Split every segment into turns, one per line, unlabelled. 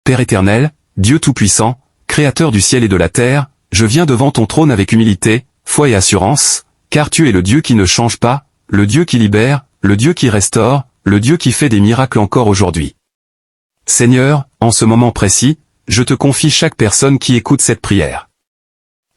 Père éternel, Dieu tout-puissant, Créateur du ciel et de la terre, je viens devant ton trône avec humilité, foi et assurance, car tu es le Dieu qui ne change pas, le Dieu qui libère, le Dieu qui restaure, le Dieu qui fait des miracles encore aujourd'hui. Seigneur, en ce moment précis, je te confie chaque personne qui écoute cette prière.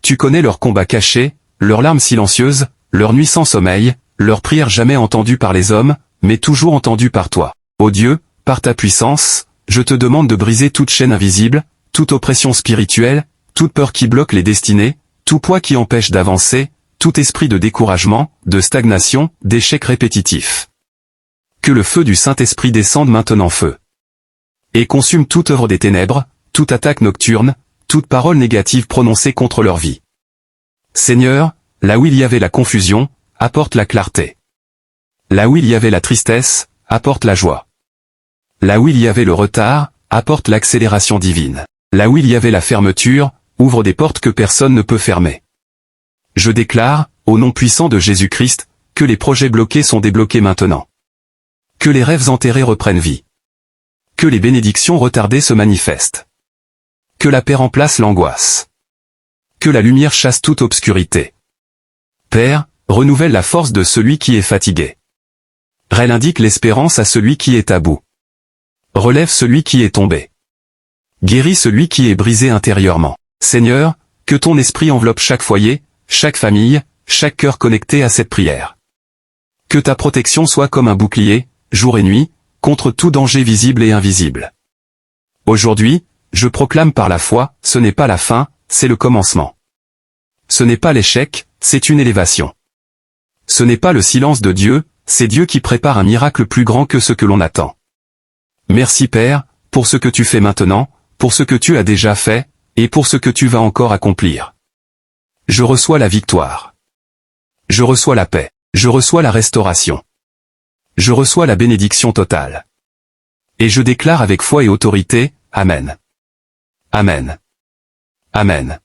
Tu connais leurs combats cachés, leurs larmes silencieuses, leurs nuits sans sommeil, leurs prières jamais entendues par les hommes, mais toujours entendues par toi. Ô Dieu, par ta puissance, je te demande de briser toute chaîne invisible, toute oppression spirituelle, toute peur qui bloque les destinées, tout poids qui empêche d'avancer, tout esprit de découragement, de stagnation, d'échec répétitif. Que le feu du Saint-Esprit descende maintenant feu. Et consume toute œuvre des ténèbres, toute attaque nocturne, toute parole négative prononcée contre leur vie. Seigneur, là où il y avait la confusion, apporte la clarté. Là où il y avait la tristesse, apporte la joie. Là où il y avait le retard, apporte l'accélération divine. Là où il y avait la fermeture, ouvre des portes que personne ne peut fermer. Je déclare, au nom puissant de Jésus-Christ, que les projets bloqués sont débloqués maintenant. Que les rêves enterrés reprennent vie. Que les bénédictions retardées se manifestent. Que la paix remplace l'angoisse. Que la lumière chasse toute obscurité. Père, renouvelle la force de celui qui est fatigué. Indique l'espérance à celui qui est à bout. Relève celui qui est tombé. Guéris celui qui est brisé intérieurement. Seigneur, que ton esprit enveloppe chaque foyer, chaque famille, chaque cœur connecté à cette prière. Que ta protection soit comme un bouclier, jour et nuit, contre tout danger visible et invisible. Aujourd'hui, je proclame par la foi, ce n'est pas la fin, c'est le commencement. Ce n'est pas l'échec, c'est une élévation. Ce n'est pas le silence de Dieu, c'est Dieu qui prépare un miracle plus grand que ce que l'on attend. Merci Père, pour ce que tu fais maintenant, pour ce que tu as déjà fait, et pour ce que tu vas encore accomplir. Je reçois la victoire. Je reçois la paix. Je reçois la restauration. Je reçois la bénédiction totale. Et je déclare avec foi et autorité, Amen. Amen. Amen.